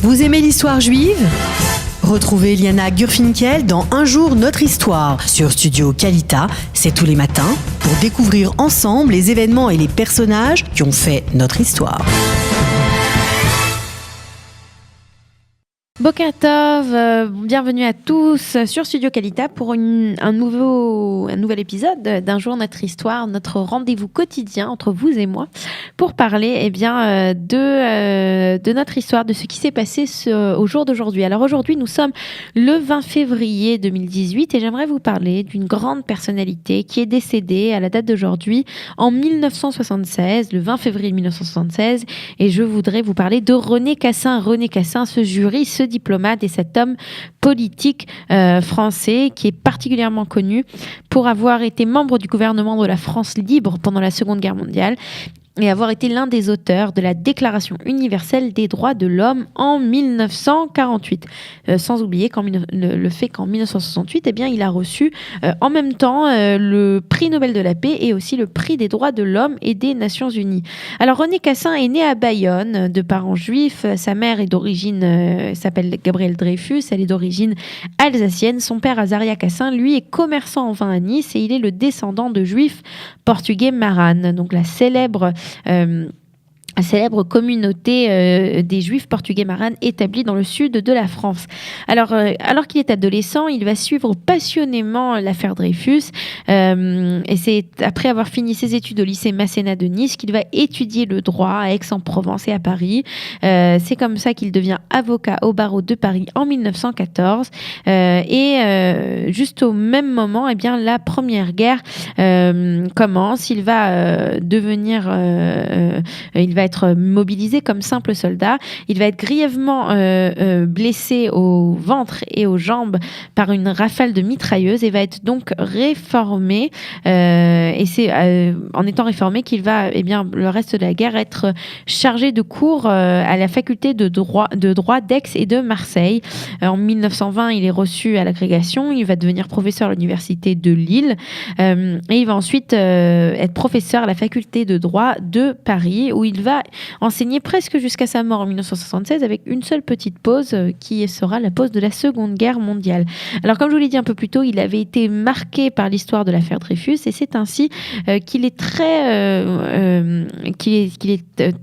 Vous aimez l'histoire juive ? Retrouvez Liana Gurfinkel dans Un jour notre histoire sur Studio Kalita, c'est tous les matins, pour découvrir ensemble les événements et les personnages qui ont fait notre histoire. Boker Tov, bienvenue à tous sur Studio Kalita pour un nouvel épisode d'Un jour notre histoire, notre rendez-vous quotidien entre vous et moi pour parler de notre histoire, de ce qui s'est passé au jour d'aujourd'hui. Alors aujourd'hui, nous sommes le 20 février 2018 et j'aimerais vous parler d'une grande personnalité qui est décédée à la date d'aujourd'hui en 1976, le 20 février 1976, et je voudrais vous parler de René Cassin. René Cassin, ce juriste, ce diplomate et cet homme politique français qui est particulièrement connu pour avoir été membre du gouvernement de la France libre pendant la Seconde Guerre mondiale et avoir été l'un des auteurs de la Déclaration universelle des droits de l'homme en 1948. Sans oublier le fait qu'en 1968, il a reçu en même temps le prix Nobel de la paix et aussi le prix des droits de l'homme et des Nations Unies. Alors René Cassin est né à Bayonne de parents juifs. Sa mère est d'origine, s'appelle Gabrielle Dreyfus, elle est d'origine alsacienne. Son père, Azaria Cassin, lui est commerçant en vin à Nice et il est le descendant de juifs portugais Maran, donc la célèbre communauté des Juifs portugais Maran établie dans le sud de la France. Alors qu'il est adolescent, il va suivre passionnément l'affaire Dreyfus et c'est après avoir fini ses études au lycée Masséna de Nice qu'il va étudier le droit à Aix-en-Provence et à Paris. C'est comme ça qu'il devient avocat au barreau de Paris en 1914 juste au même moment, la Première Guerre commence. Il va il va être mobilisé comme simple soldat. Il va être grièvement blessé au ventre et aux jambes par une rafale de mitrailleuse et va être donc réformé. Et c'est en étant réformé qu'il va, le reste de la guerre, être chargé de cours à la faculté de droit d'Aix et de Marseille. En 1920, il est reçu à l'agrégation. Il va devenir professeur à l'université de Lille et il va ensuite être professeur à la faculté de droit de Paris où il va enseigner presque jusqu'à sa mort en 1976 avec une seule petite pause qui sera la pause de la Seconde Guerre mondiale. Alors comme je vous l'ai dit un peu plus tôt, il avait été marqué par l'histoire de l'affaire Dreyfus et c'est ainsi qu'il est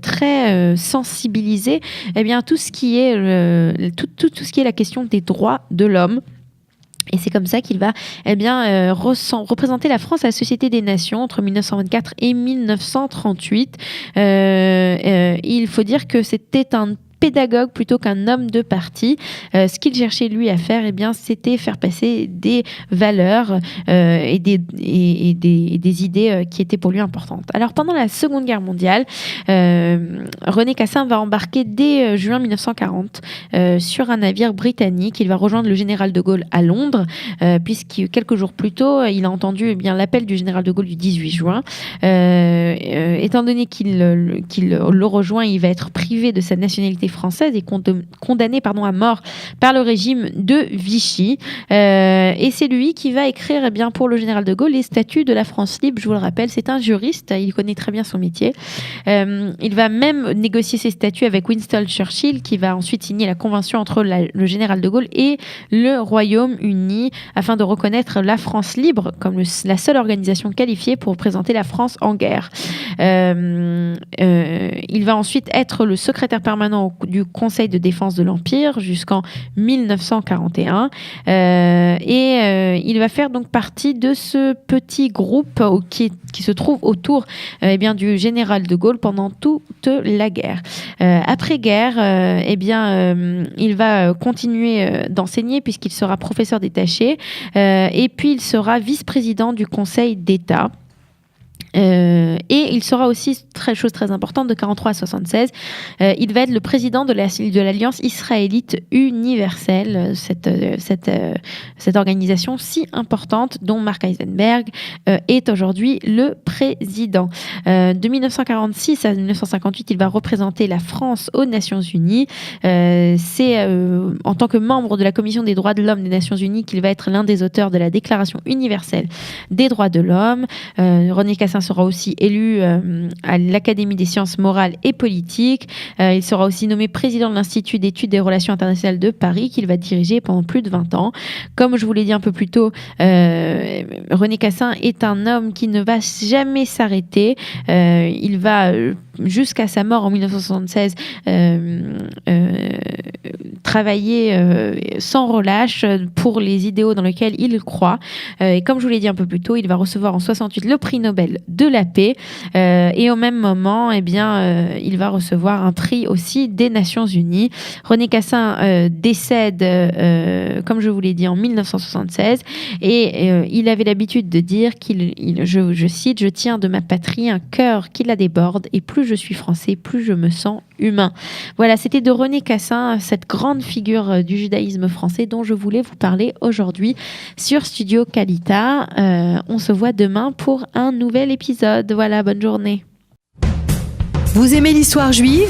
très sensibilisé tout ce qui est tout ce qui est la question des droits de l'homme. Et c'est comme ça qu'il va représenter la France à la Société des Nations entre 1924 et 1938. Il faut dire que c'était un pédagogue plutôt qu'un homme de parti. Ce qu'il cherchait lui à faire, c'était faire passer des valeurs et des idées qui étaient pour lui importantes. Alors pendant la Seconde Guerre mondiale, René Cassin va embarquer dès juin 1940 sur un navire britannique. Il va rejoindre le général de Gaulle à Londres, puisque quelques jours plus tôt, il a entendu l'appel du général de Gaulle du 18 juin. Étant donné qu'il le rejoint, il va être privé de sa nationalité française et condamné à mort par le régime de Vichy. Et c'est lui qui va écrire pour le général de Gaulle les statuts de la France libre. Je vous le rappelle, c'est un juriste, il connaît très bien son métier. Il va même négocier ses statuts avec Winston Churchill qui va ensuite signer la convention entre le général de Gaulle et le Royaume-Uni afin de reconnaître la France libre comme la seule organisation qualifiée pour représenter la France en guerre. Il va ensuite être le secrétaire permanent du Conseil de défense de l'Empire jusqu'en 1941 il va faire donc partie de ce petit groupe qui se trouve autour du général de Gaulle pendant toute la guerre. Après-guerre, il va continuer d'enseigner puisqu'il sera professeur détaché et puis il sera vice-président du Conseil d'État. Et il sera aussi, chose très importante, de 43 à 76, il va être le président de l'Alliance israélite universelle, cette organisation si importante dont Mark Eisenberg est aujourd'hui le président. De 1946 à 1958, il va représenter la France aux Nations Unies. C'est en tant que membre de la Commission des droits de l'homme des Nations Unies qu'il va être l'un des auteurs de la Déclaration universelle des droits de l'homme. René Cassin Cassin sera aussi élu à l'Académie des sciences morales et politiques. Il sera aussi nommé président de l'Institut d'études des relations internationales de Paris, qu'il va diriger pendant plus de 20 ans. Comme je vous l'ai dit un peu plus tôt, René Cassin est un homme qui ne va jamais s'arrêter. Il va jusqu'à sa mort en 1976 travailler sans relâche pour les idéaux dans lesquels il croit. Et comme je vous l'ai dit un peu plus tôt, il va recevoir en 68 le prix Nobel de la paix. Et au même moment, il va recevoir un prix aussi des Nations Unies. René Cassin décède, comme je vous l'ai dit, en 1976. Et il avait l'habitude de dire je cite, « Je tiens de ma patrie un cœur qui la déborde, et plus je suis français, plus je me sens humain ». Voilà, c'était de René Cassin, cette grande figure du judaïsme français dont je voulais vous parler aujourd'hui sur Studio Kalita. On se voit demain pour un nouvel épisode. Voilà, bonne journée. Vous aimez l'histoire juive ?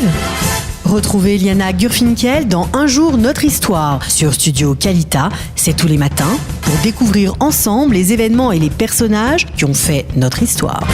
Retrouvez Liana Gurfinkel dans Un jour notre histoire sur Studio Kalita, c'est tous les matins, pour découvrir ensemble les événements et les personnages qui ont fait notre histoire.